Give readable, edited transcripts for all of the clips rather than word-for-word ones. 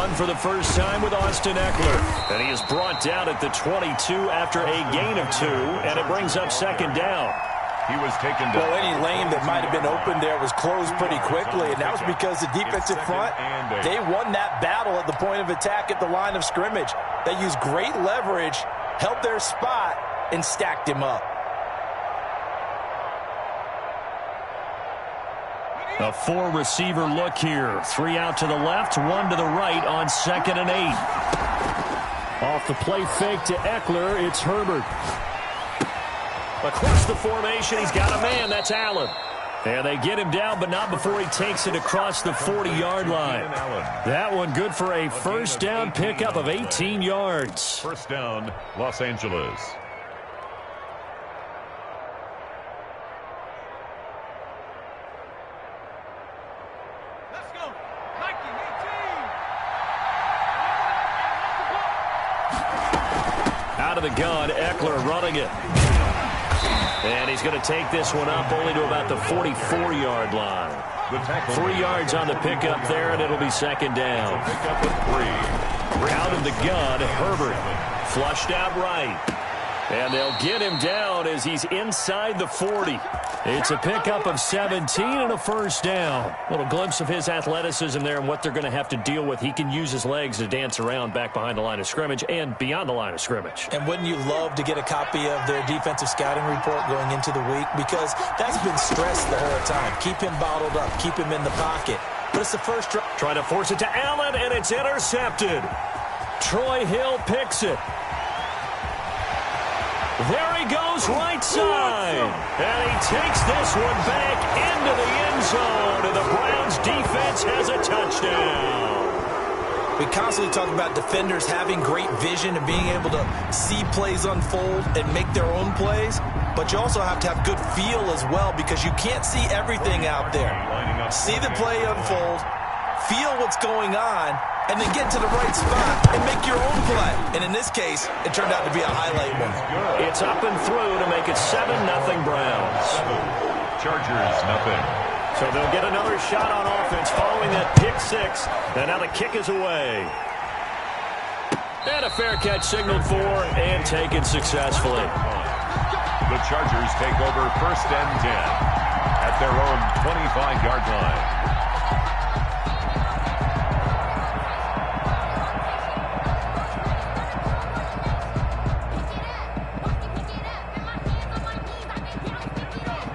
run for the first time with Austin Eckler. And he is brought down at the 22 after a gain of 2, and it brings up second down. He was taken down. Well, any lane that might have been open there was closed pretty quickly, and that was because the defensive front, they won that battle at the point of attack at the line of scrimmage. They used great leverage, held their spot, and stacked him up. A 4-receiver look here. 3 out to the left, 1 to the right on 2nd and 8. Off the play fake to Eckler, it's Herbert. Across the formation, he's got a man. That's Allen. And they get him down, but not before he takes it across the 40-yard line. That one good for a first down pickup of 18 yards. First down, Los Angeles. Let's go. 1918. Out of the gun, Eckler running it. And he's going to take this one up only to about the 44-yard line. 3 yards on the pickup there, and it'll be second down. Pickup of 3. Out of the gun, Herbert. Flushed out right. And they'll get him down as he's inside the 40. It's a pickup of 17 and a first down. A little glimpse of his athleticism there and what they're going to have to deal with. He can use his legs to dance around back behind the line of scrimmage and beyond the line of scrimmage. And wouldn't you love to get a copy of their defensive scouting report going into the week? Because that's been stressed the whole time. Keep him bottled up. Keep him in the pocket. But it's the first try. Trying to force it to Allen, and it's intercepted. Troy Hill picks it. There he goes right side. And he takes this one back into the end zone. And the Browns defense has a touchdown. We constantly talk about defenders having great vision and being able to see plays unfold and make their own plays. But you also have to have good feel as well because you can't see everything out there. See the play unfold, feel what's going on, and then get to the right spot and make your own play. And in this case, it turned out to be a highlight one. It's up and through to make it 7-0 Browns. Chargers, nothing. So they'll get another shot on offense following that pick 6. And now the kick is away. And a fair catch signaled for and taken successfully. The Chargers take over 1st and 10 at their own 25-yard line.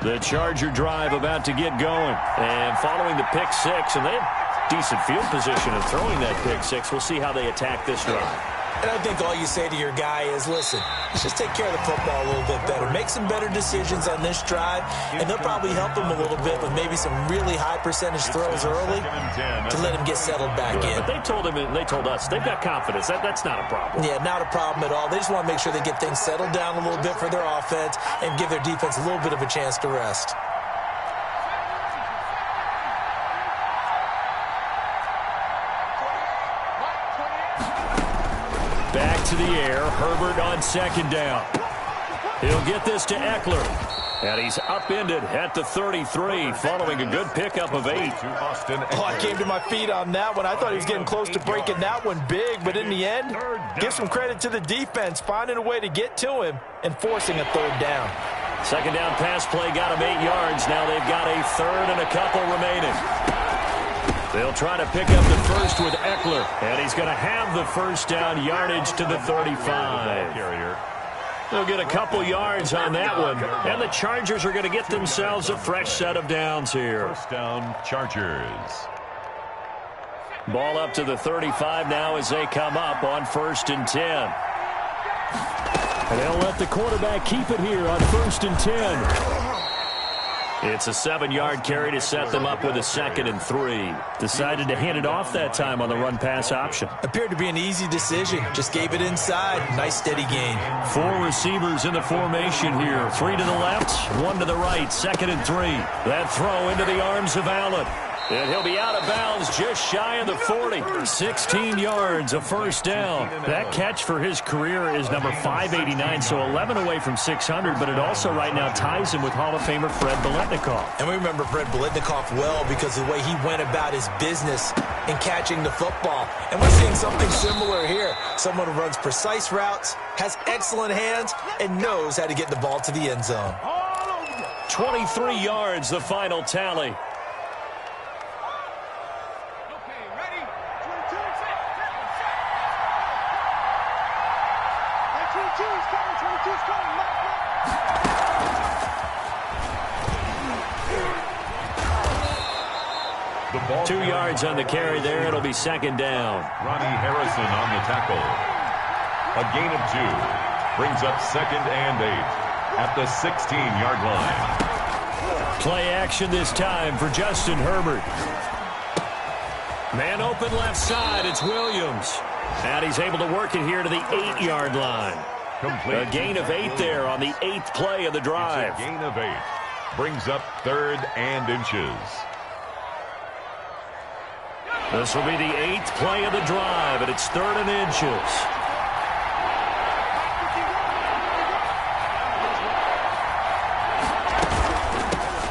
The Charger drive about to get going. And following the pick 6, and they have decent field position in throwing that pick 6. We'll see how they attack this drive. And I think all you say to your guy is, listen, let's just take care of the football a little bit better. Make some better decisions on this drive, and they'll probably help him a little bit with maybe some really high percentage throws early to let him get settled back in. But they told him, and they told us, they've got confidence. That's not a problem. Yeah, not a problem at all. They just want to make sure they get things settled down a little bit for their offense and give their defense a little bit of a chance to rest. Back to the air. Herbert on second down. He'll get this to Eckler. And he's upended at the 33 following a good pickup of 8. Oh, I came to my feet on that one. I thought he was getting close to breaking that one big, but in the end, give some credit to the defense, finding a way to get to him and forcing a 3rd down. Second down pass play got him 8 yards. Now they've got a 3rd and a couple remaining. They'll try to pick up the first with Eckler, and he's going to have the first down yardage to the 35. They'll get a couple yards on that one, and the Chargers are going to get themselves a fresh set of downs here. First down, Chargers. Ball up to the 35 now as they come up on 1st and 10. And they'll let the quarterback keep it here on 1st and 10. It's a 7-yard carry to set them up with a 2nd and 3. Decided to hand it off that time on the run-pass option. Appeared to be an easy decision. Just gave it inside. Nice steady gain. 4 receivers in the formation here. 3 to the left, 1 to the right. 2nd and 3. That throw into the arms of Allen. And he'll be out of bounds just shy of the 40. 16 yards, a first down. That catch for his career is number 589, so 11 away from 600, but it also right now ties him with Hall of Famer Fred Biletnikoff. And we remember Fred Biletnikoff well because of the way he went about his business in catching the football. And we're seeing something similar here. Someone who runs precise routes, has excellent hands, and knows how to get the ball to the end zone. 23 yards, the final tally. The ball 2 yards on the carry there. It'll be second down. Ronnie Harrison on the tackle. A gain of 2. Brings up second and 8 at the 16-yard line. Play action this time for Justin Herbert. Man open left side. It's Williams. And he's able to work it here to the 8-yard line. Complete. A gain of 8 there on the 8th play of the drive. It's a gain of 8. Brings up third and inches. This will be the 8th play of the drive, and it's third and inches.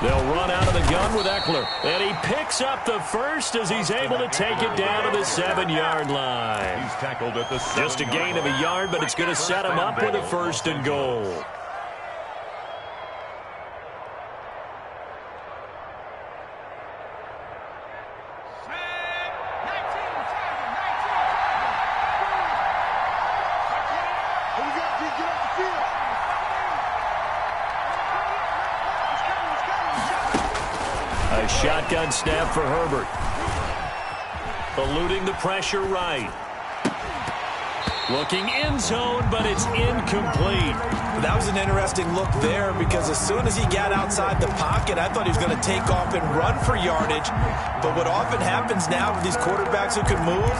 They'll run out of the gun with Eckler, and he picks up the first as he's able to take it down to the 7-yard line. He's tackled at the 7-yard Just a gain of a yard, but it's going to set him up with a first and goal. A shotgun snap for Herbert. Eluding the pressure right. Looking end zone, but it's incomplete. That was an interesting look there because as soon as he got outside the pocket, I thought he was going to take off and run for yardage. But what often happens now with these quarterbacks who can move,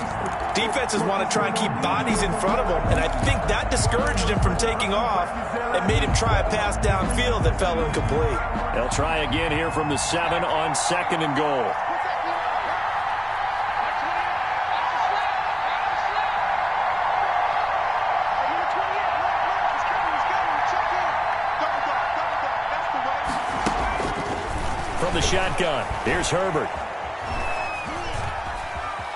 defenses want to try and keep bodies in front of them, and I think that discouraged him from taking off and made him try a pass downfield that fell incomplete. They'll try again here from the 7 on second and goal. From the shotgun, here's Herbert.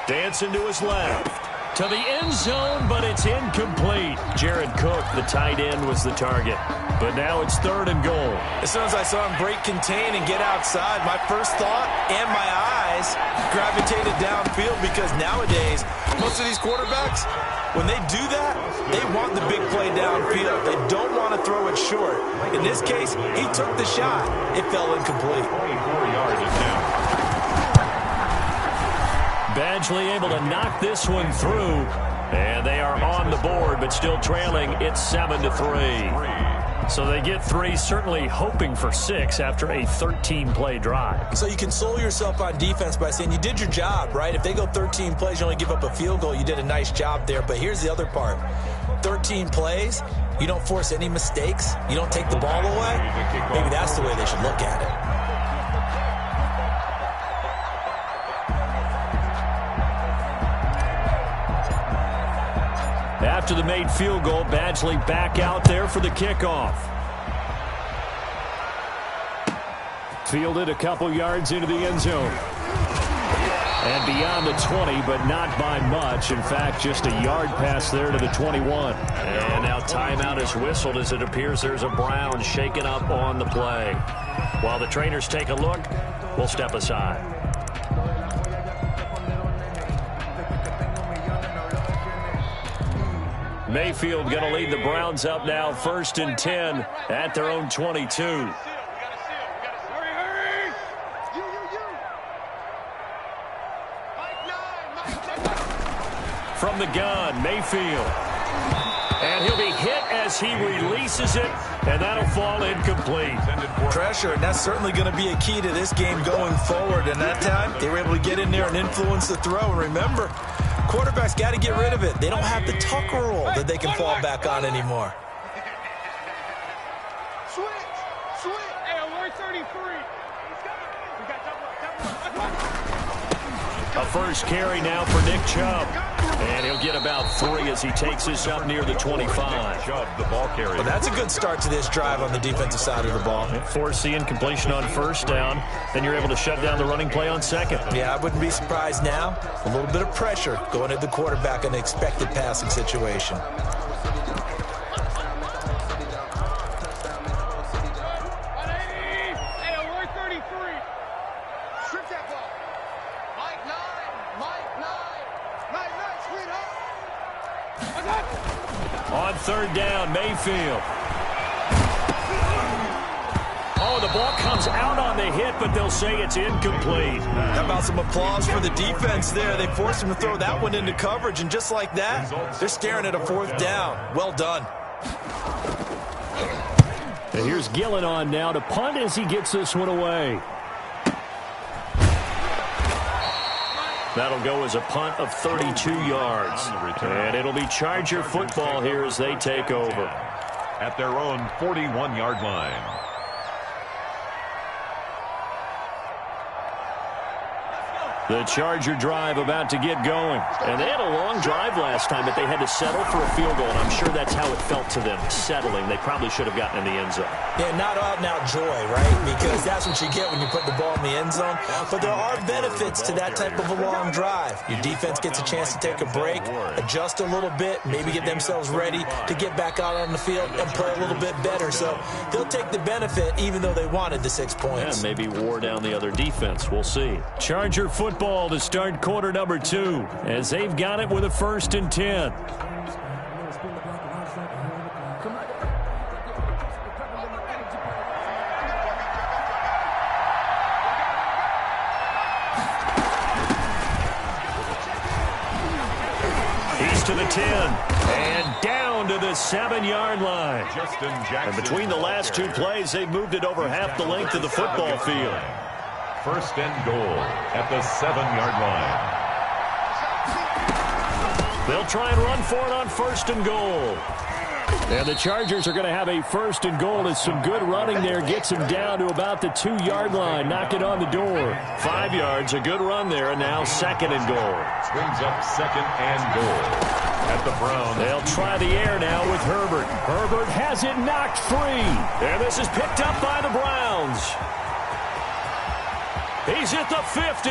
Dancing to his left. To the end zone, but it's incomplete. Jared Cook, the tight end, was the target. But now it's third and goal. As soon as I saw him break contain and get outside, my first thought and my eyes gravitated downfield because nowadays, most of these quarterbacks, when they do that, they want the big play downfield. They don't want to throw it short. In this case, he took the shot. It fell incomplete. 24 yards attempt. Badgley able to knock this one through. And they are on the board, but still trailing. It's 7-3. So they get 3, certainly hoping for 6 after a 13-play drive. So you console yourself on defense by saying you did your job, right? If they go 13 plays, you only give up a field goal. You did a nice job there. But here's the other part. 13 plays, you don't force any mistakes. You don't take the ball away. Maybe that's the way they should look at it. After the made field goal, Badgley back out there for the kickoff. Fielded a couple yards into the end zone. And beyond the 20, but not by much. In fact, just a yard pass there to the 21. And now timeout is whistled as it appears there's a Brown shaken up on the play. While the trainers take a look, we'll step aside. Mayfield going to lead the Browns up now, 1st and 10 at their own 22. From the gun, Mayfield. And he'll be hit as he releases it, and that'll fall incomplete. Pressure, and that's certainly going to be a key to this game going forward. And that time, they were able to get in there and influence the throw. And remember, quarterbacks got to get rid of it. They don't have the tucker roll that they can fall back on anymore. Switch. Hey, alert 33. We got double. A first carry now for Nick Chubb. And he'll get about 3 as he takes this up near the 25. Chubb, the ball carrier. Well, that's a good start to this drive on the defensive side of the ball. Force the incompletion on first down. Then you're able to shut down the running play on second. Yeah, I wouldn't be surprised now. A little bit of pressure going at the quarterback in an expected passing situation. On third down, Mayfield. Oh, the ball comes out on the hit, but they'll say it's incomplete. How about some applause for the defense there? They forced him to throw that one into coverage, and just like that, they're staring at a fourth down. Well done. And here's Gillen on now to punt as he gets this one away. That'll go as a punt of 32 yards. And it'll be Charger football here as they take over. At their own 41-yard line. The Charger drive about to get going. And they had a long drive last time, but they had to settle for a field goal, and I'm sure that's how it felt to them, settling. They probably should have gotten in the end zone. Yeah, not out-and-out joy, right? Because that's what you get when you put the ball in the end zone. But there are benefits to that type of a long drive. Your defense gets a chance to take a break, adjust a little bit, maybe get themselves ready to get back out on the field and play a little bit better. So they'll take the benefit even though they wanted the 6 points. Yeah, maybe wore down the other defense. We'll see. Charger football to start quarter number 2 as they've got it with a 1st and 10. He's to the 10 and down to the 7-yard line. And between the last 2 plays, they've moved it over half the length of the football field. 1st and goal at the 7-yard line. They'll try and run for it on 1st and goal. And the Chargers are going to have a 1st and goal as some good running there gets them down to about the 2-yard line. Knock it on the door. 5 yards, a good run there, and now 2nd and goal. Brings up 2nd and goal at the Browns. They'll try the air now with Herbert. Herbert has it knocked free. And this is picked up by the Browns. He's at the 50.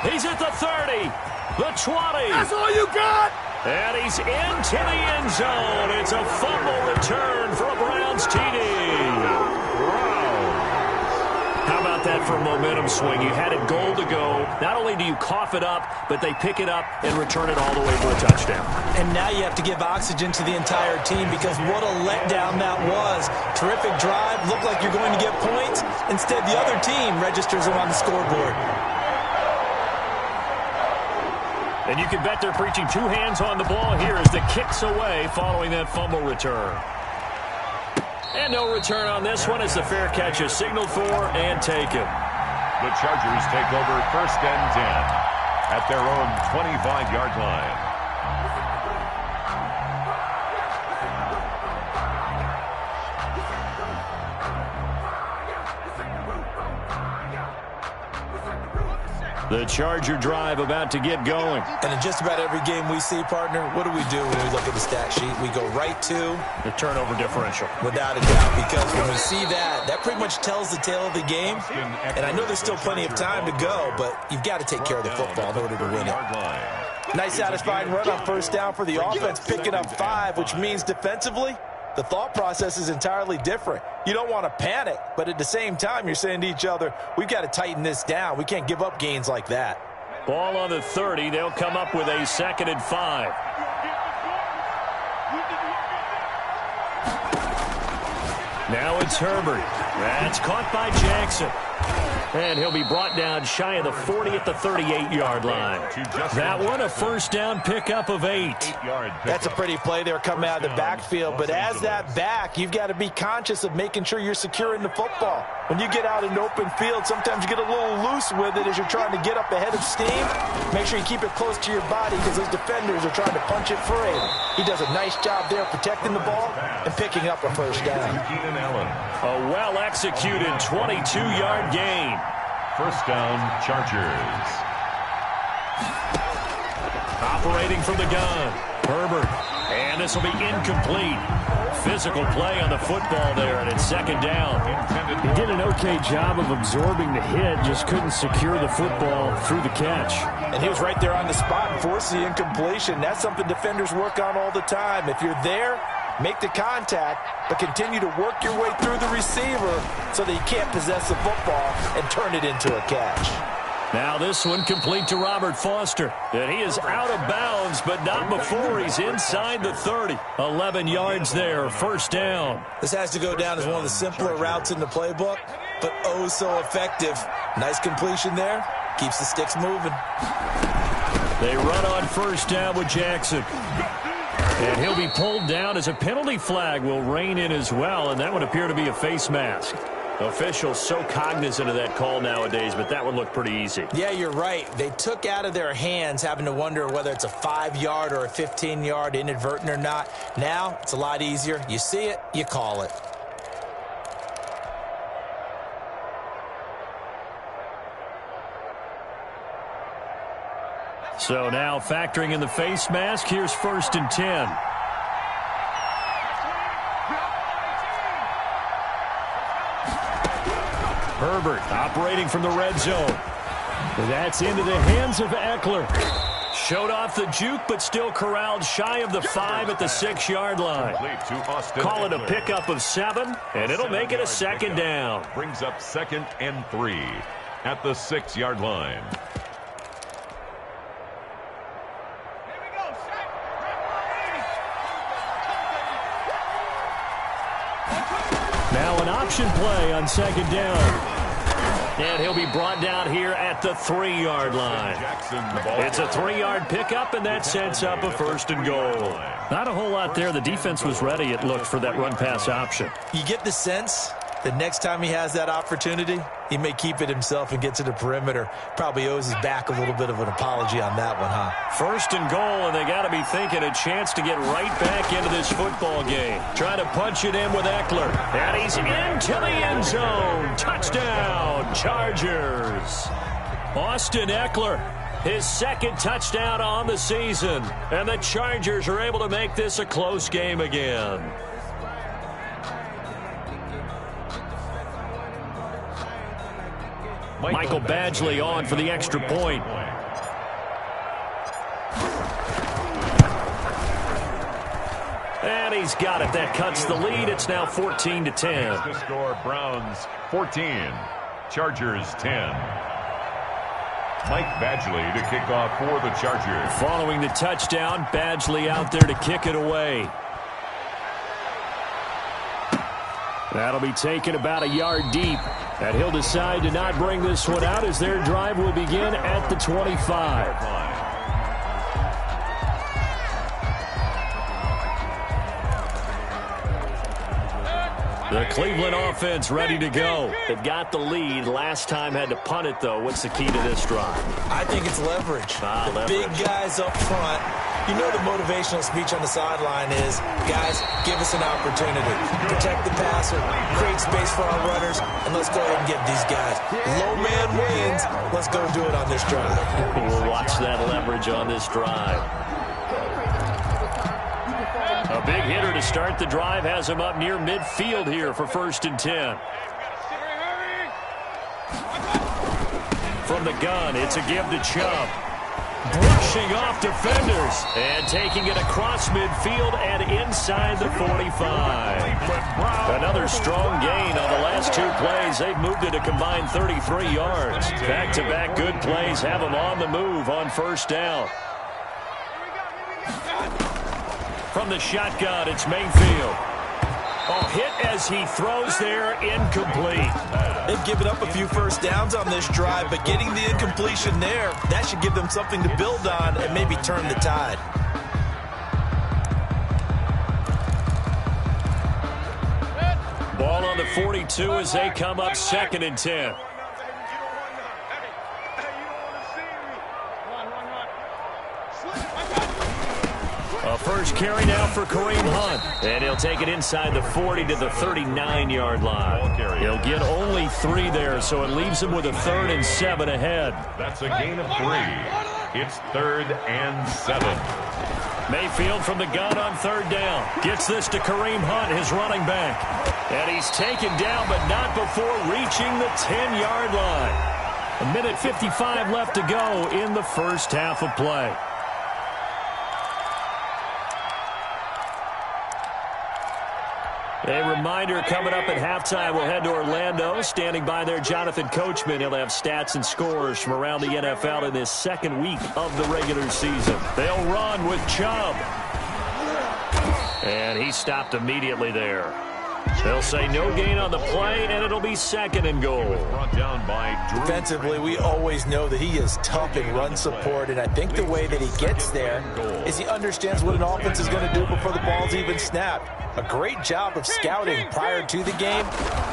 He's at the 30. The 20. That's all you got? And he's into the end zone. It's a fumble return for a Browns TD. Wow. How about that for a momentum swing? You had it goal to go. Not only do you cough it up, but they pick it up and return it all the way for a touchdown. And now you have to give oxygen to the entire team because what a letdown that was. Terrific drive. Looked like you're going to get points. Instead, the other team registers them on the scoreboard. And you can bet they're preaching 2 hands on the ball here as the kick's away following that fumble return. And no return on this one as the fair catch is signaled for and taken. The Chargers take over 1st and 10 at their own 25-yard line. The Charger drive about to get going. And in just about every game we see, partner, what do we do when we look at the stat sheet? We go right to the turnover differential. Without a doubt, because when we see that, that pretty much tells the tale of the game. And I know there's still plenty of time to go, but you've got to take care of the football in order to win it. Nice satisfying run on 1st down for the offense, picking up 5, which means defensively, the thought process is entirely different. You don't want to panic, but at the same time, you're saying to each other, we've got to tighten this down. We can't give up gains like that. Ball on the 30. They'll come up with a 2nd and 5. Now it's Herbert. That's caught by Jackson. And he'll be brought down shy of the 40 at the 38-yard line. That one, a 1st down pickup of 8. That's a pretty play there coming out of the backfield. But as that back, you've got to be conscious of making sure you're securing the football. When you get out in open field, sometimes you get a little loose with it as you're trying to get up ahead of steam. Make sure you keep it close to your body because those defenders are trying to punch it free. He does a nice job there protecting the ball and picking up a 1st down. A well-executed 22-yard gain. 1st down, Chargers. Operating from the gun. Herbert. And this will be incomplete. Physical play on the football there, and it's second down. He did an okay job of absorbing the hit, just couldn't secure the football through the catch. And he was right there on the spot and forced the incompletion. That's something defenders work on all the time. If you're there, make the contact, but continue to work your way through the receiver so that you can't possess the football and turn it into a catch. Now this one complete to Robert Foster. And he is out of bounds, but not before he's inside the 30. 11 yards there, first down. This has to go down as one of the simpler routes in the playbook, but oh so effective. Nice completion there. Keeps the sticks moving. They run on first down with Jackson. And he'll be pulled down as a penalty flag will rein in as well, and that would appear to be a face mask. Officials so cognizant of that call nowadays, but that would look pretty easy. Yeah, you're right. They took out of their hands having to wonder whether it's a 5-yard or a 15-yard inadvertent or not. Now, it's a lot easier. You see it, you call it. So now factoring in the face mask, here's first and 10. Herbert operating from the red zone. That's into the hands of Eckler. Showed off the juke, but still corralled shy of the 5 at the 6-yard line. Call it a pickup of 7, and it'll make it a second down. Brings up second and 3 at the 6-yard line. Now an option play on second down. And he'll be brought down here at the 3-yard line. It's a 3-yard pickup, and that sets up a first and goal. Not a whole lot there. The defense was ready, it looked, for that run-pass option. You get the sense that next time he has that opportunity, he may keep it himself and get to the perimeter. Probably owes his back a little bit of an apology on that one, huh? First and goal, and they got to be thinking a chance to get right back into this football game. Trying to punch it in with Eckler. And he's into the end zone. Touchdown, Chargers. Austin Eckler, his second touchdown on the season. And the Chargers are able to make this a close game again. Michael Badgley on for the extra point. And he's got it. That cuts the lead. It's now 14-10. The score, Browns 14, Chargers 10. Mike Badgley to kick off for the Chargers. Following the touchdown, Badgley out there to kick it away. That'll be taken about a yard deep. And he'll decide to not bring this one out as their drive will begin at the 25. The Cleveland offense ready to go. They've got the lead. Last time had to punt it, though. What's the key to this drive? I think it's leverage. The big guys up front. You know the motivational speech on the sideline is, guys, give us an opportunity. Protect the passer, create space for our runners, and let's go ahead and get these guys. Low man wins. Let's go do it on this drive. We'll watch that leverage on this drive. A big hitter to start the drive has him up near midfield here for first and 10. From the gun, it's a give to Chubb. Brushing off defenders and taking it across midfield and inside the 45. Another strong gain on the last 2 plays. They've moved it a combined 33 yards. Back-to-back good plays have them on the move on first down. From the shotgun, it's Mayfield. Oh, hit as he throws there, incomplete. They've given up a few first downs on this drive, but getting the incompletion there, that should give them something to build on and maybe turn the tide. Ball on the 42 as they come up second and 10. A first carry now for Kareem Hunt. And he'll take it inside the 40 to the 39-yard line. He'll get only 3 there, so it leaves him with a 3rd and 7 ahead. That's a gain of 3. It's 3rd and 7. Mayfield from the gun on 3rd down. Gets this to Kareem Hunt, his running back. And he's taken down, but not before reaching the 10-yard line. 1:55 left to go in the first half of play. A reminder, coming up at halftime, we'll head to Orlando. Standing by there, Jonathan Coachman. He'll have stats and scores from around the NFL in this second week of the regular season. They'll run with Chubb. And he stopped immediately there. They'll say no gain on the play, and it'll be 2nd and goal. Brought down by Drew. Defensively, we always know that he is tough in run support, and I think the way that he gets there is he understands what an offense is going to do before the ball's even snapped. A great job of scouting prior to the game,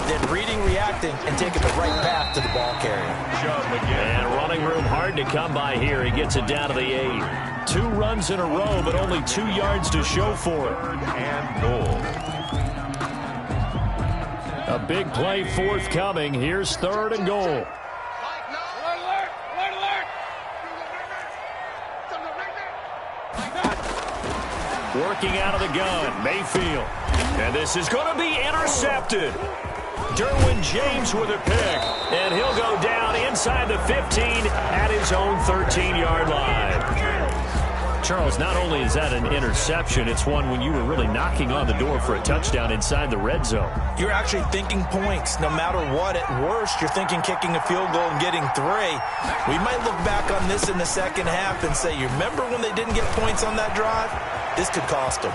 then reading, reacting, and taking the right path to the ball carrier. And running room hard to come by here. He gets it down to the 8. 2 runs in a row, but only 2 yards to show for it. 3rd and goal. A big play forthcoming. Here's 3rd and goal. Working out of the gun, Mayfield. And this is going to be intercepted. Derwin James with a pick. And he'll go down inside the 15 at his own 13-yard line. Charles, not only is that an interception, it's one when you were really knocking on the door for a touchdown inside the red zone. You're actually thinking points. No matter what, at worst, you're thinking kicking a field goal and getting 3. We might look back on this in the second half and say, you remember when they didn't get points on that drive? This could cost them.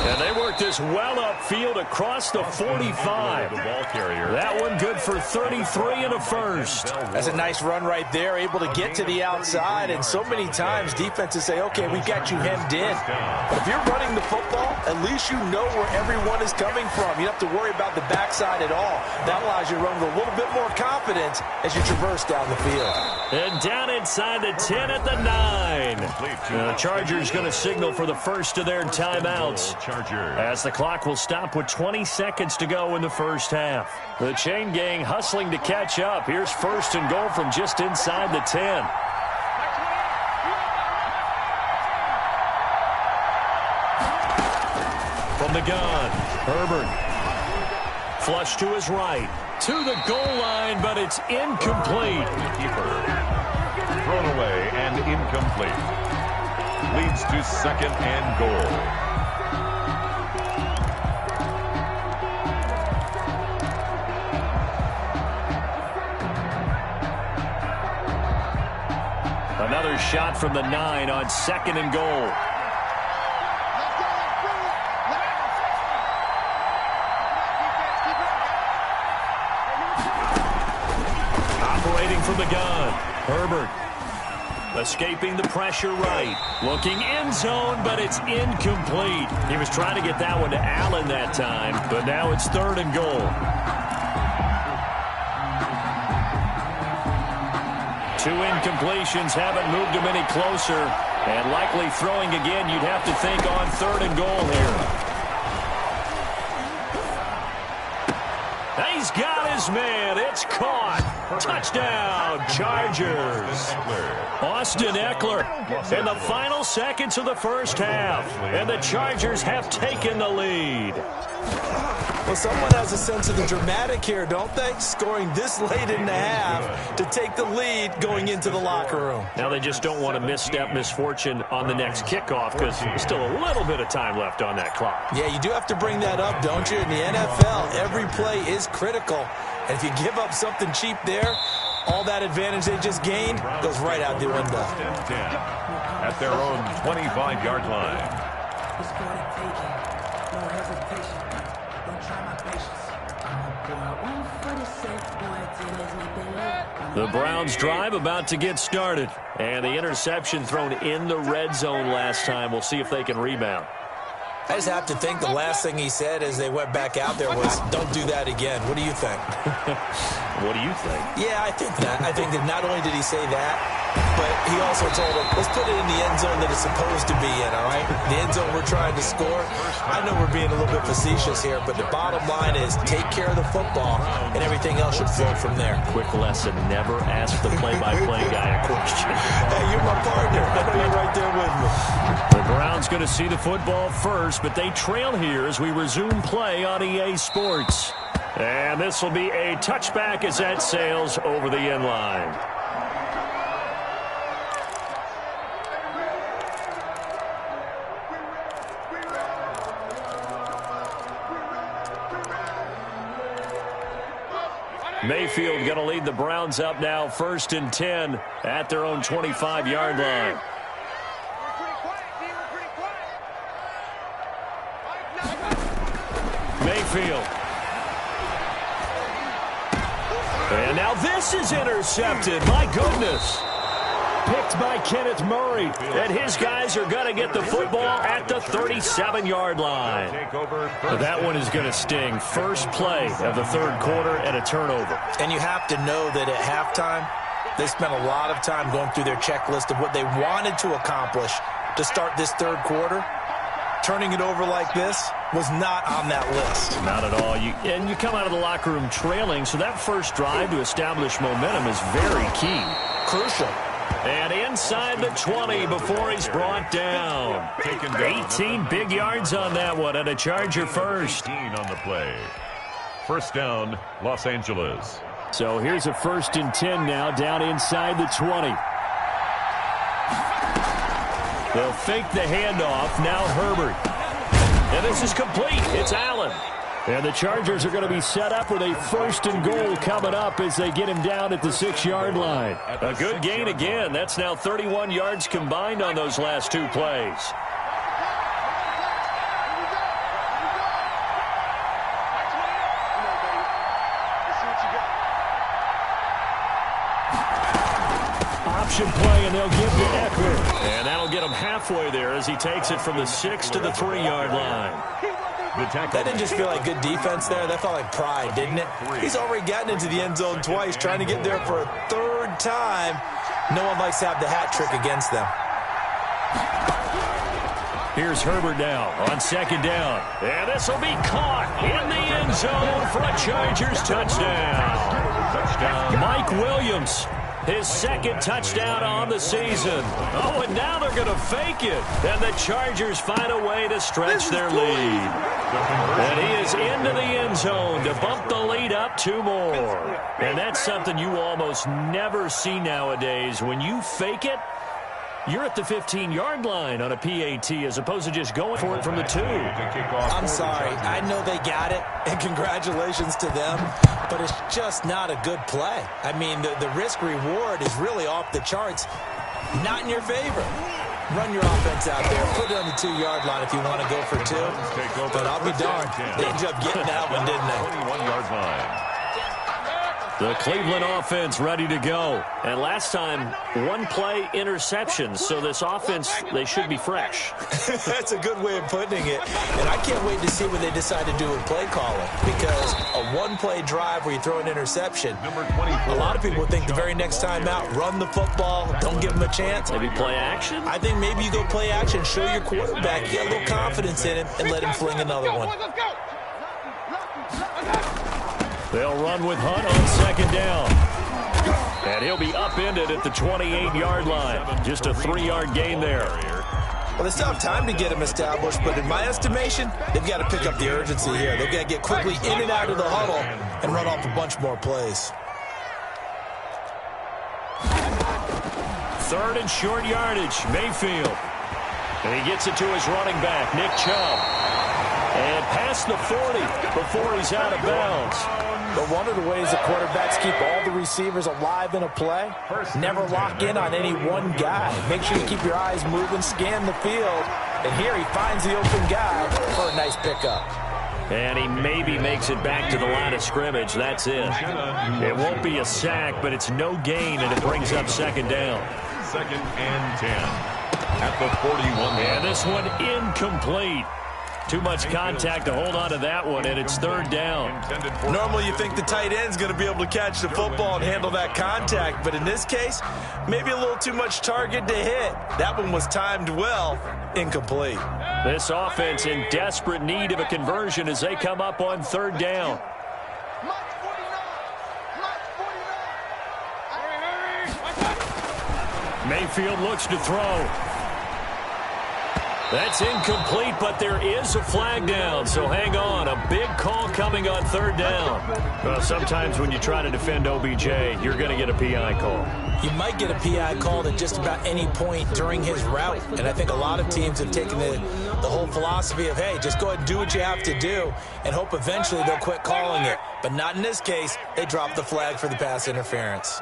And they work this well upfield across the 45. The ball carrier. That one good for 33 and a first. That's a nice run right there, able to get to the outside. And so many times defenses say, okay, we've got you hemmed in. But if you're running the football, at least you know where everyone is coming from. You don't have to worry about the backside at all. That allows you to run with a little bit more confidence as you traverse down the field. And down inside the 10 at the 9. The Chargers going to signal for the first of their timeouts. As the clock will stop with 20 seconds to go in the first half. The chain gang hustling to catch up. Here's 1st and goal from just inside the 10. From the gun, Herbert. Flush to his right. To the goal line, but it's incomplete. Keeper. Thrown away and incomplete. Leads to 2nd and goal. Another shot from the 9 on 2nd and goal. Operating from the gun, Herbert. Escaping the pressure right. Looking end zone, but it's incomplete. He was trying to get that one to Allen that time, but now it's 3rd and goal. 2 incompletions haven't moved him any closer. And likely throwing again, you'd have to think on 3rd and goal here. He's got his man. It's caught. Touchdown, Chargers. Austin Eckler in the final seconds of the first half. And the Chargers have taken the lead. Well, someone has a sense of the dramatic here, don't they? Scoring this late in the half to take the lead going into the locker room. Now they just don't want to misstep misfortune on the next kickoff because there's still a little bit of time left on that clock. Yeah, you do have to bring that up, don't you? In the NFL, every play is critical. And if you give up something cheap there, all that advantage they just gained goes right out the window. At their own 25-yard line. The Browns drive about to get started. And the interception thrown in the red zone last time. We'll see if they can rebound. I just have to think the last thing he said as they went back out there was, don't do that again. What do you think? What do you think? Yeah, I think that. I think that not only did he say that, But he also told him, let's put it in the end zone that it's supposed to be in, all right? The end zone we're trying to score. I know we're being a little bit facetious here, but the bottom line is take care of the football, and everything else should flow from there. Quick lesson, never ask the play-by-play guy a question. Hey, you're my partner. I know you're right there with me. The Browns going to see the football first, but they trail here as we resume play on EA Sports. And this will be a touchback as that sails over the end line. Mayfield going to lead the Browns up now, 1st and 10 at their own 25-yard line. Mayfield. And now this is intercepted. My goodness. Picked by Kenneth Murray. And his guys are going to get the football at the 37-yard line. That one is going to sting. First play of the third quarter and a turnover. And you have to know that at halftime, they spent a lot of time going through their checklist of what they wanted to accomplish to start this third quarter. Turning it over like this was not on that list. Not at all. And you come out of the locker room trailing, so that first drive to establish momentum is very key. Crucial. And inside the 20 before he's brought down. 18 big yards on that one, and a Charger first. 18 on the play. First down, Los Angeles. So here's a 1st and 10 now, down inside the 20. They'll fake the handoff. Now Herbert. And this is complete. It's Allen. And the Chargers are going to be set up with a 1st and goal coming up as they get him down at the 6-yard line. A good gain again. That's now 31 yards combined on those last two plays. Option play, and they'll give to Eckler. And that'll get him halfway there as he takes it from the 6 to the 3-yard line. That didn't just feel like good defense there. That felt like pride, didn't it? He's already gotten into the end zone twice, trying to get there for a 3rd time. No one likes to have the hat trick against them. Here's Herbert now on 2nd down. And this will be caught in the end zone for a Chargers touchdown. Mike Williams. His 2nd touchdown on the season. Oh, and now they're going to fake it. And the Chargers find a way to stretch their lead. And he is into the end zone to bump the lead up 2 more. And that's something you almost never see nowadays. When you fake it, you're at the 15-yard line on a PAT as opposed to just going for it from the 2. I'm sorry. I know they got it, and congratulations to them, but it's just not a good play. I mean, the risk-reward is really off the charts, not in your favor. Run your offense out there. Put it on the 2-yard line if you want to go for 2. But I'll be darned. They ended up getting that one, didn't they? 21-yard line. The Cleveland offense ready to go. And last time, 1-play interceptions. So this offense, they should be fresh. That's a good way of putting it. And I can't wait to see what they decide to do with play calling. Because a 1-play drive where you throw an interception, a lot of people think the very next time out, run the football, don't give them a chance. Maybe play action? I think maybe you go play action, show your quarterback, you got a little confidence in him, and let him fling another one. They'll run with Hunt on 2nd down. And he'll be upended at the 28-yard line. Just a 3-yard gain there. Well, they still have time to get him established, but in my estimation, they've got to pick up the urgency here. They've got to get quickly in and out of the huddle and run off a bunch more plays. 3rd and short yardage, Mayfield. And he gets it to his running back, Nick Chubb. And past the 40 before he's out of bounds. But one of the ways the quarterbacks keep all the receivers alive in a play, never lock in on any one guy. Make sure you keep your eyes moving, scan the field. And here he finds the open guy for a nice pickup. And he maybe makes it back to the line of scrimmage. That's it. It won't be a sack, but it's no gain, and it brings up 2nd down. 2nd and 10 at the 41. And this one incomplete. Too much contact to hold on to that one, and it's third down. Normally you think the tight end's going to be able to catch the football and handle that contact, but in this case, maybe a little too much target to hit. That one was timed well, incomplete. This offense in desperate need of a conversion as they come up on third down. Mayfield looks to throw. That's incomplete, but there is a flag down, so hang on. A big call coming on third down. Well, sometimes when you try to defend OBJ, you're going to get a PI call. You might get a PI called at just about any point during his route, and I think a lot of teams have taken the whole philosophy of, hey, just go ahead and do what you have to do and hope eventually they'll quit calling it. But not in this case. They dropped the flag for the pass interference.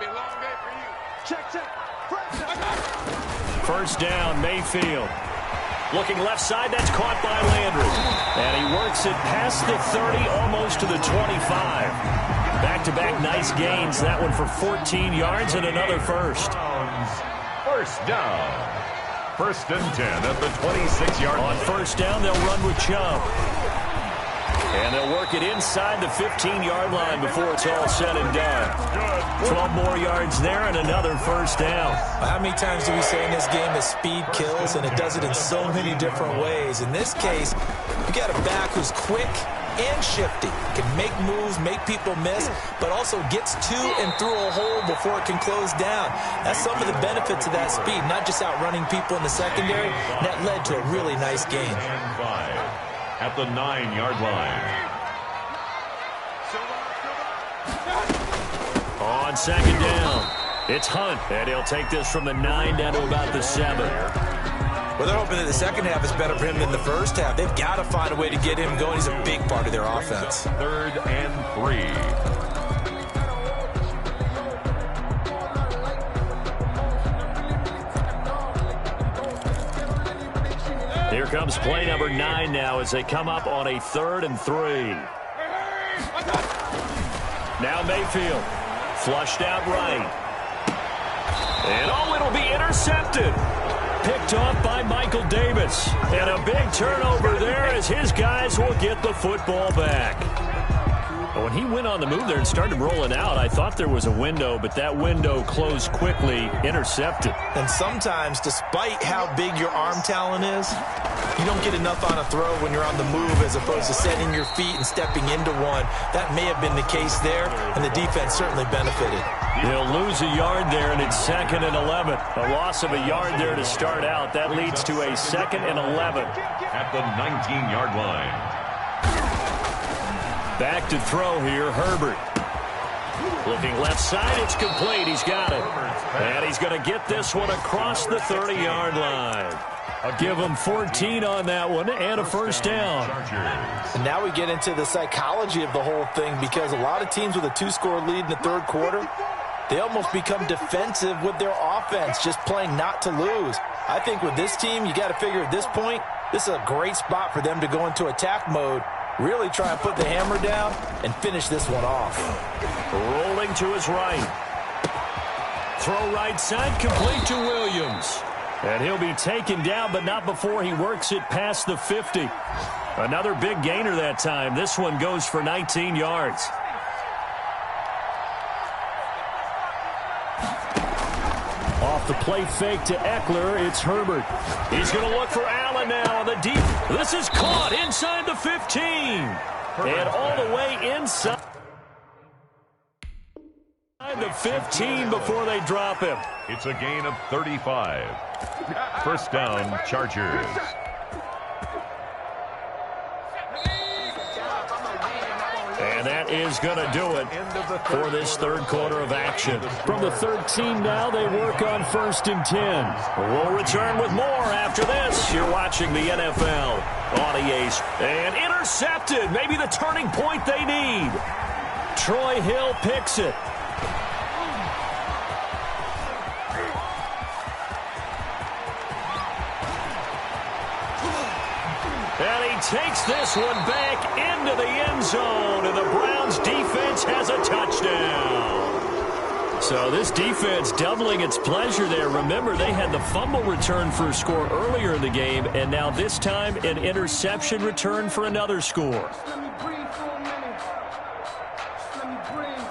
First down, Mayfield. Looking left side, that's caught by Landry. And he works it past the 30, almost to the 25. Back-to-back nice gains. That one for 14 yards and another first. First down. First and 10 at the 26-yard line. On first down, they'll run with Chubb. And they'll work it inside the 15-yard line before it's all said and done. 12 more yards there and another first down. How many times do we say in this game that speed kills, and it does it in so many different ways? In this case, you got a back who's quick and shifty, can make moves, make people miss, but also gets to and through a hole before it can close down. That's some of the benefits of that speed, not just outrunning people in the secondary, and that led to a really nice game. At the 9-yard line. On second down, it's Hunt, and he'll take this from the 9 down to about the 7. Well, they're hoping that the second half is better for him than the first half. They've got to find a way to get him going. He's a big part of their offense. Third and 3. Here comes play number 9 now as they come up on a 3rd and 3. Now Mayfield, flushed out right. And it'll be intercepted. Picked off by Michael Davis. And a big turnover there as his guys will get the football back. When he went on the move there and started rolling out, I thought there was a window, but that window closed quickly, intercepted. And sometimes, despite how big your arm talent is, you don't get enough on a throw when you're on the move as opposed to setting your feet and stepping into one. That may have been the case there, and the defense certainly benefited. He'll lose a yard there, and it's 2nd and 11. A loss of a yard there to start out. That leads to a 2nd and 11. At the 19-yard line. Back to throw here, Herbert. Looking left side, it's complete. He's got it. And he's going to get this one across the 30-yard line. I'll give him 14 on that one and a first down. And now we get into the psychology of the whole thing, because a lot of teams with a 2-score lead in the third quarter, they almost become defensive with their offense, just playing not to lose. I think with this team, you got to figure at this point, this is a great spot for them to go into attack mode, really try and put the hammer down and finish this one off. Rolling to his right. Throw right side, complete to Williams. And he'll be taken down, but not before he works it past the 50. Another big gainer that time. This one goes for 19 yards. Off the play fake to Eckler, it's Herbert. He's going to look for Allen now on the deep. This is caught inside the 15. And all the way inside the 15 before they drop him. It's a gain of 35. First down, Chargers. And that is going to do it for this third quarter of action. From the 13 now, they work on 1st and 10. We'll return with more after this. You're watching the NFL on EA. And intercepted. Maybe the turning point they need. Troy Hill picks it. And he takes this one back into the end zone, and the Browns defense has a touchdown. So this defense doubling its pleasure there. Remember, they had the fumble return for a score earlier in the game, and now this time an interception return for another score. Let me breathe for a minute. Let me breathe.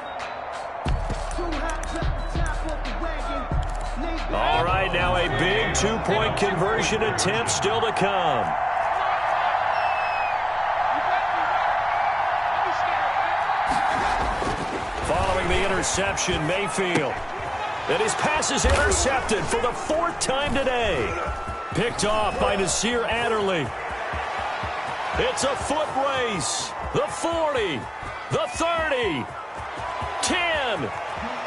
2 hops at the top of the wagon. All right, now a big two-point conversion attempt still to come. Following the interception, Mayfield. And his pass is intercepted for the 4th time today. Picked off by Nasir Adderley. It's a foot race. The 40, the 30, 10.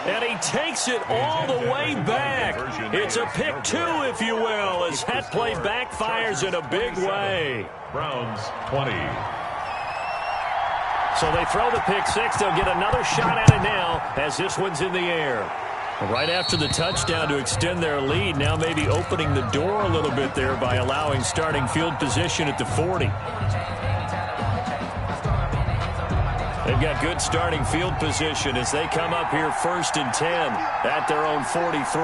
And he takes it all the way back. It's a pick 2, if you will, as that play backfires in a big way. Browns 20. So they throw the pick 6. They'll get another shot at it now as this one's in the air. Right after the touchdown to extend their lead, now maybe opening the door a little bit there by allowing starting field position at the 40. They've got good starting field position as they come up here 1st and 10 at their own 43.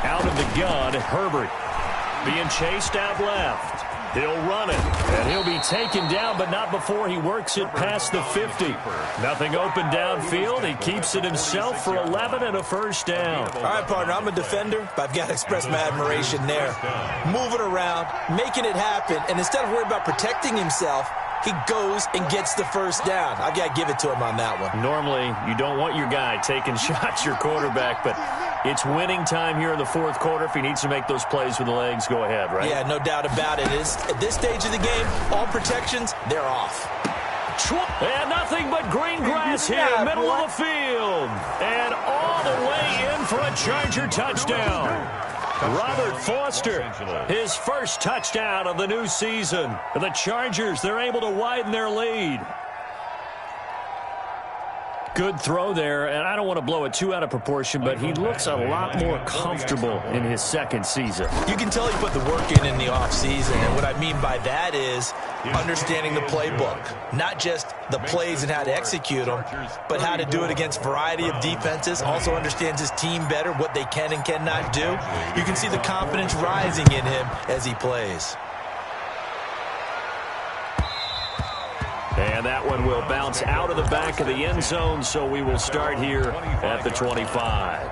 Out of the gun, Herbert being chased out left. He'll run it, and he'll be taken down, but not before he works it past the 50. Nothing open downfield. He keeps it himself for 11 and a first down. All right, partner, I'm a defender, but I've got to express my admiration there. Moving around, making it happen, and instead of worrying about protecting himself, he goes and gets the first down. I got to give it to him on that one. Normally, you don't want your guy taking shots, your quarterback, but it's winning time here in the 4th quarter. If he needs to make those plays with the legs, go ahead, right? Yeah, no doubt about it. At this stage of the game, all protections, they're off. And nothing but green grass here, middle of the field. And all the way in for a Charger touchdown. Robert Foster, his first touchdown of the new season. The Chargers, they're able to widen their lead. Good throw there, and I don't want to blow it too out of proportion, but he looks a lot more comfortable in his 2nd season. You can tell he put the work in the offseason, and what I mean by that is understanding the playbook. Not just the plays and how to execute them, but how to do it against a variety of defenses. Also understands his team better, what they can and cannot do. You can see the confidence rising in him as he plays. And that one will bounce out of the back of the end zone, so we will start here at the 25.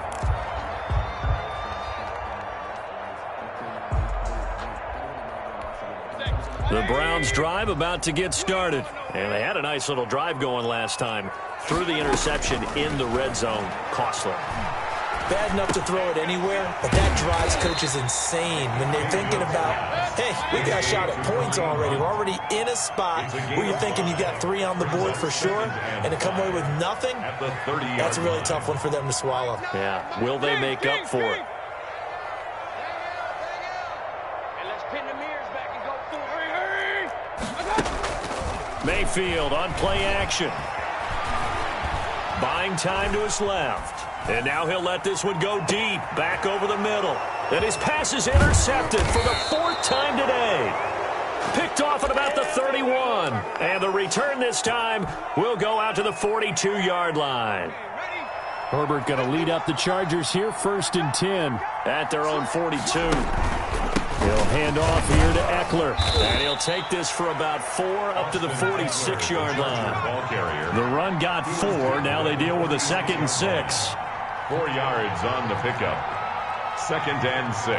The Browns drive about to get started. And they had a nice little drive going last time. Threw the interception in the red zone. Costly. Bad enough to throw it anywhere, but that drives coaches insane when they're thinking about, hey, we got a shot at points already. We're already in a spot where you're thinking you got 3 on the board for sure, and to come away with nothing, that's a really tough one for them to swallow. Yeah, will they make up for it? Mayfield on play action. Buying time to his left. And now he'll let this one go deep, back over the middle. And his pass is intercepted for the 4th time today. Picked off at about the 31. And the return this time will go out to the 42-yard line. Herbert going to lead up the Chargers here, 1st and 10. At their own 42. He'll hand off here to Eckler. And he'll take this for about 4 up to the 46-yard line. The run got 4. Now they deal with a 2nd and 6. 4 yards on the pickup. 2nd and 6.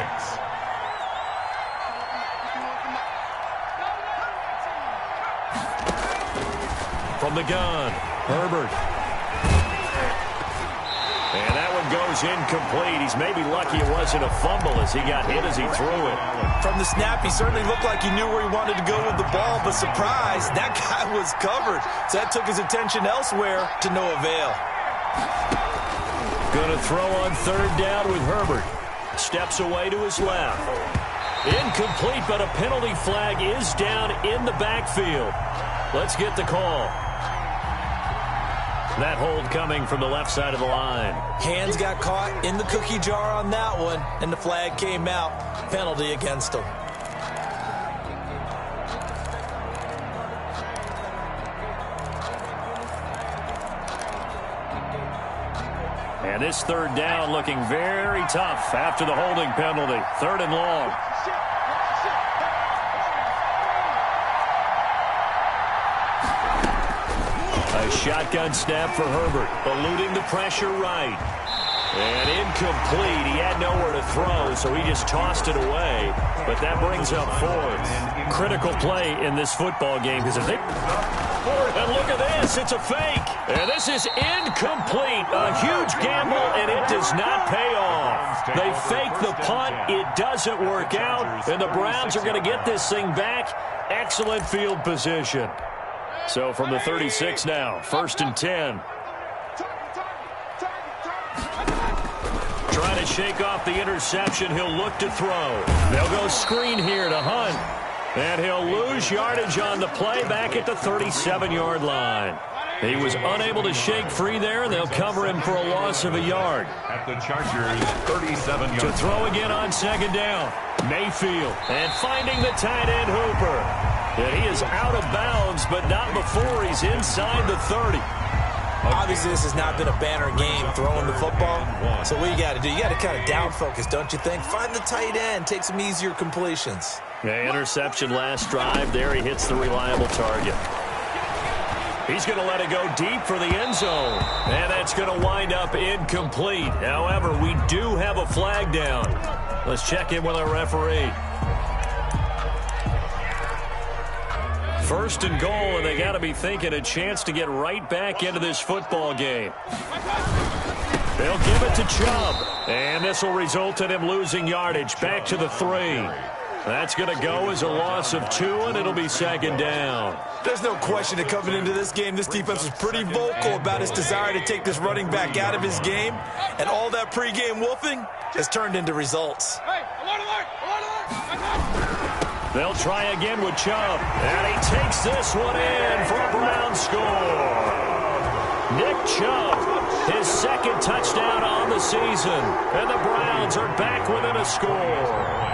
From the gun, Herbert. And that one goes incomplete. He's maybe lucky it wasn't a fumble as he got hit as he threw it. From the snap, he certainly looked like he knew where he wanted to go with the ball, but surprise, that guy was covered. So that took his attention elsewhere to no avail. Going to throw on 3rd down with Herbert. Steps away to his left. Incomplete, but a penalty flag is down in the backfield. Let's get the call. That hold coming from the left side of the line. Hands got caught in the cookie jar on that one, and the flag came out. Penalty against him. And this third down looking very tough after the holding penalty. 3rd and long. A shotgun snap for Herbert, eluding the pressure right. And incomplete. He had nowhere to throw, so he just tossed it away. But that brings up 4th. Critical play in this football game because if they... And look at this. It's a fake. And this is incomplete. A huge gamble, and it does not pay off. They fake the punt. It doesn't work out. And the Browns are going to get this thing back. Excellent field position. So from the 36 now, 1st and 10. Trying to shake off the interception. He'll look to throw. They'll go screen here to Hunt. And he'll lose yardage on the play back at the 37-yard line. He was unable to shake free there, and they'll cover him for a loss of a yard. At the Chargers' 37-yard To throw again on 2nd down. Mayfield. And finding the tight end Hooper. And he is out of bounds, but not before he's inside the 30. Obviously, this has not been a banner game throwing the football. So what you got to do, you got to kind of down focus, don't you think? Find the tight end, take some easier completions. Yeah, interception last drive. There he hits the reliable target. He's going to let it go deep for the end zone. And that's going to wind up incomplete. However, we do have a flag down. Let's check in with our referee. 1st and goal, and they got to be thinking a chance to get right back into this football game. They'll give it to Chubb, and this will result in him losing yardage back to the 3. That's going to go as a loss of 2, and it'll be 2nd down. There's no question that coming into this game, this defense was pretty vocal about its desire to take this running back out of his game, and all that pregame wolfing has turned into results. They'll try again with Chubb, and he takes this one in for a Brown score. Nick Chubb, his 2nd touchdown on the season, and the Browns are back within a score.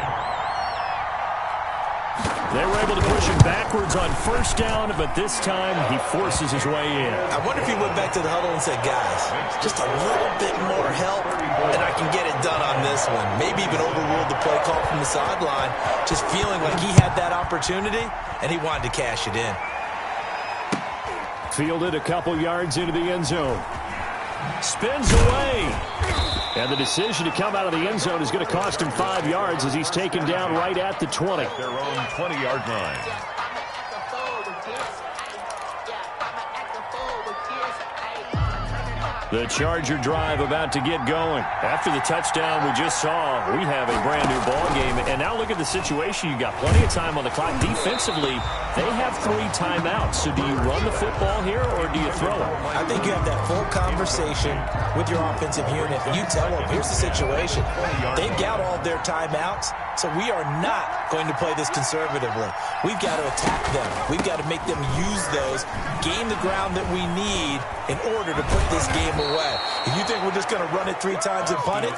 They were able to push him backwards on 1st down, but this time he forces his way in. I wonder if he went back to the huddle and said, guys, just a little bit more help, and I can get it done on this one. Maybe even overruled the play call from the sideline, just feeling like he had that opportunity, and he wanted to cash it in. Fielded a couple yards into the end zone. Spins away. And the decision to come out of the end zone is going to cost him 5 yards as he's taken down right at the 20. their own 20-yard line. The Charger drive about to get going. After the touchdown we just saw, we have a brand-new ball game. And now look at the situation. You got plenty of time on the clock. Defensively, they have 3 timeouts. So do you run the football here or do you throw it? I think you have that full conversation with your offensive unit. You tell them, here's the situation. They've got all their timeouts, so we are not going to play this conservatively. We've got to attack them. We've got to make them use those, gain the ground that we need in order to put this game away. If you think we're just going to run it 3 times and punt it,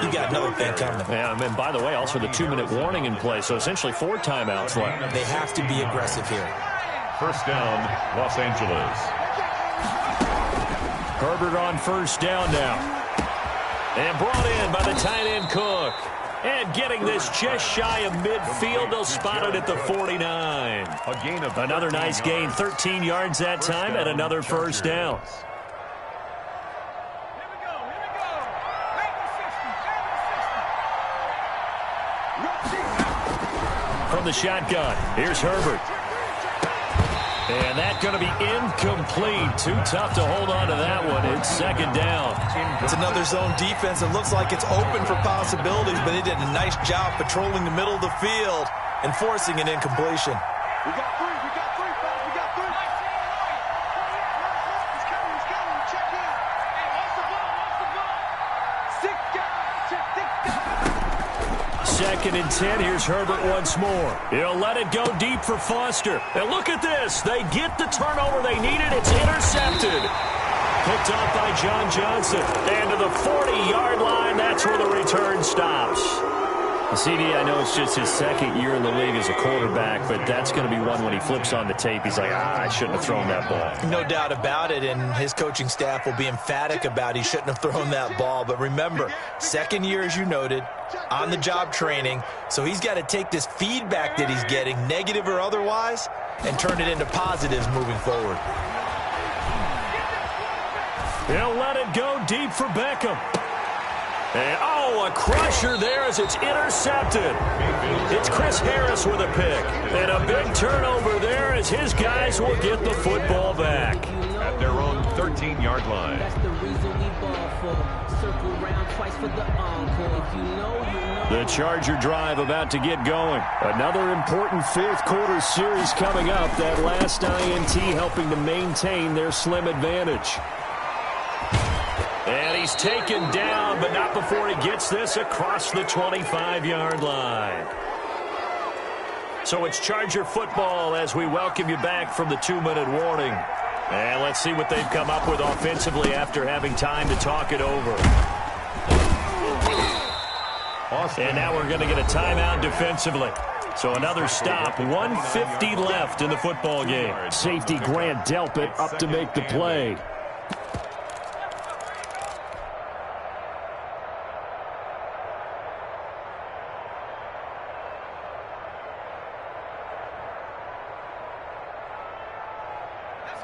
you got another thing coming. Yeah, and by the way, also the 2-minute warning in play, so essentially 4 timeouts left. They have to be aggressive here. 1st down, Los Angeles. Herbert on 1st down now. And brought in by the tight end Cook. And getting this just shy of midfield, they'll spot it at the 49. A gain of Another nice gain, 13 yards that time, and another 1st down. From the shotgun, here's Herbert. And that's going to be incomplete. Too tough to hold on to that one. It's 2nd down. It's another zone defense. It looks like it's open for possibilities, but they did a nice job patrolling the middle of the field and forcing an incompletion. We got 3, fellas, we got 3. He's coming, check in. Hey, what's the ball? 6 guys, check 6 guys. 2nd and 10. Here's Herbert once more. He'll let it go deep for Foster. And look at this. They get the turnover they needed. It's intercepted. Picked off by John Johnson. And to the 40-yard line, that's where the return stops. CD, I know it's just his second year in the league as a quarterback, but that's going to be one when he flips on the tape. He's like, I shouldn't have thrown that ball. No doubt about it, and his coaching staff will be emphatic about he shouldn't have thrown that ball. But remember, second year, as you noted, on-the-job training, so he's got to take this feedback that he's getting, negative or otherwise, and turn it into positives moving forward. He'll let it go deep for Beckham. And, a crusher there as it's intercepted. It's Chris Harris with a pick. And a big turnover there as his guys will get the football back. At their own 13-yard line. That's the reason we ball for. Circle round twice for the encore. If you know. The Charger drive about to get going. Another important fourth quarter series coming up. That last INT helping to maintain their slim advantage. And he's taken down, but not before he gets this across the 25-yard line. So it's Charger football as we welcome you back from the 2-minute warning. And let's see what they've come up with offensively after having time to talk it over. And now we're going to get a timeout defensively. So another stop, 1:50 left in the football game. Safety Grant Delpit up to make the play.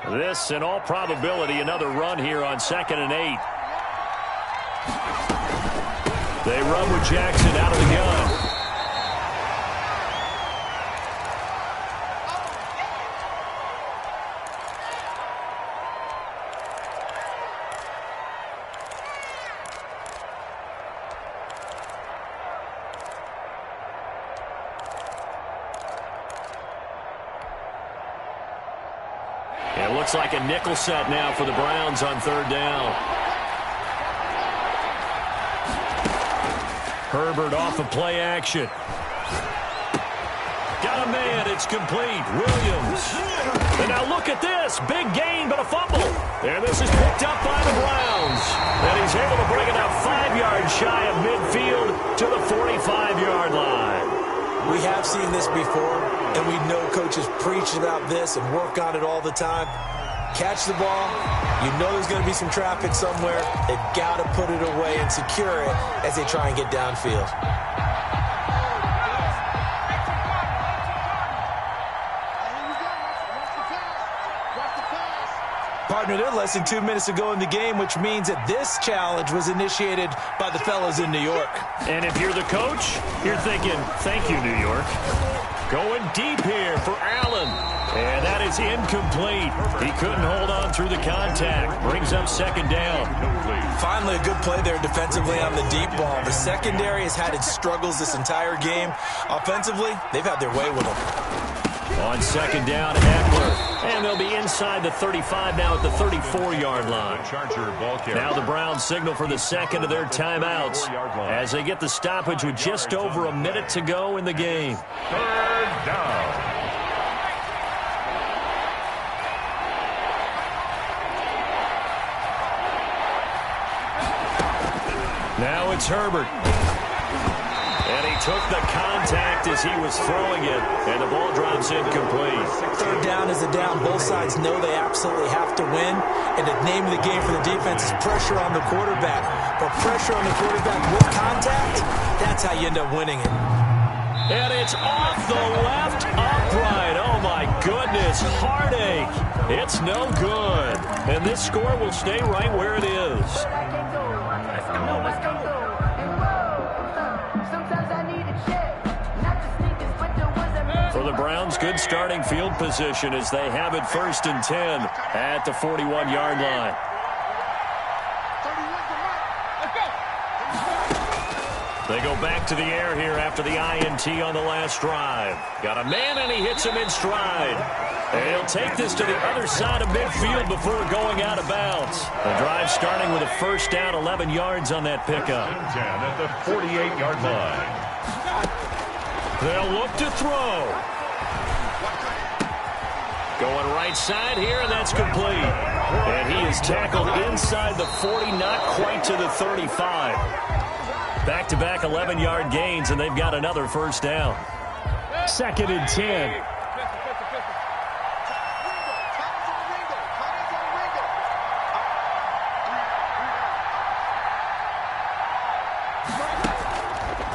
This, in all probability, another run here on 2nd and 8. They run with Jackson out of the gun. It looks like a nickel set now for the Browns on 3rd down. Herbert off of play action. Got a man. It's complete. Williams. And now look at this. Big gain, but a fumble. And this is picked up by the Browns. And he's able to bring it up 5 yards shy of midfield to the 45-yard line. We have seen this before, and we know coaches preach about this and work on it all the time. Catch the ball. You know there's going to be some traffic somewhere. They've got to put it away and secure it as they try and get downfield. Partner, they're less than 2 minutes to go in the game, which means that this challenge was initiated by the fellas in New York. And if you're the coach, you're thinking, thank you, New York. Going deep here for Allen. And that is incomplete. He couldn't hold on through the contact. Brings up 2nd down. Finally, a good play there defensively on the deep ball. The secondary has had its struggles this entire game. Offensively, they've had their way with them. On 2nd down, Eckler. And they'll be inside the 35 now at the 34-yard line. Now the Browns signal for the second of their timeouts as they get the stoppage with just over a minute to go in the game. 3rd down. Now it's Herbert. And he took the contact as he was throwing it, and the ball drops incomplete. 3rd down is a down. Both sides know they absolutely have to win, and the name of the game for the defense is pressure on the quarterback. But pressure on the quarterback with contact, that's how you end up winning it. And it's off the left upright. Oh, my goodness. Heartache. It's no good. And this score will stay right where it is. For the Browns, good starting field position as they have it 1st and 10 at the 41-yard line. They go back to the air here after the INT on the last drive. Got a man, and he hits him in stride. And he'll take this to the other side of midfield before going out of bounds. The drive starting with a 1st down, 11 yards on that pickup. 10 at the 48-yard line. They'll look to throw. Going right side here, and that's complete. And he is tackled inside the 40, not quite to the 35. Back-to-back 11-yard gains, and they've got another first down. 2nd and 10.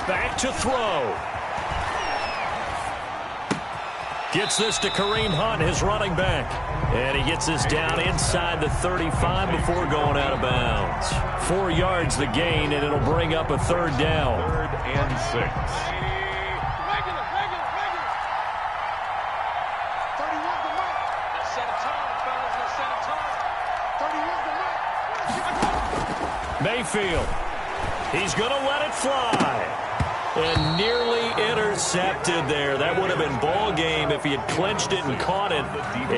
Back to throw. Gets this to Kareem Hunt, his running back. And he gets this down inside the 35 before going out of bounds. 4 yards the gain, and it'll bring up a third down. 3rd and 6. Mayfield. He's going to let it fly. And nearly intercepted there. That would have been ball game if he had clinched it and caught it. And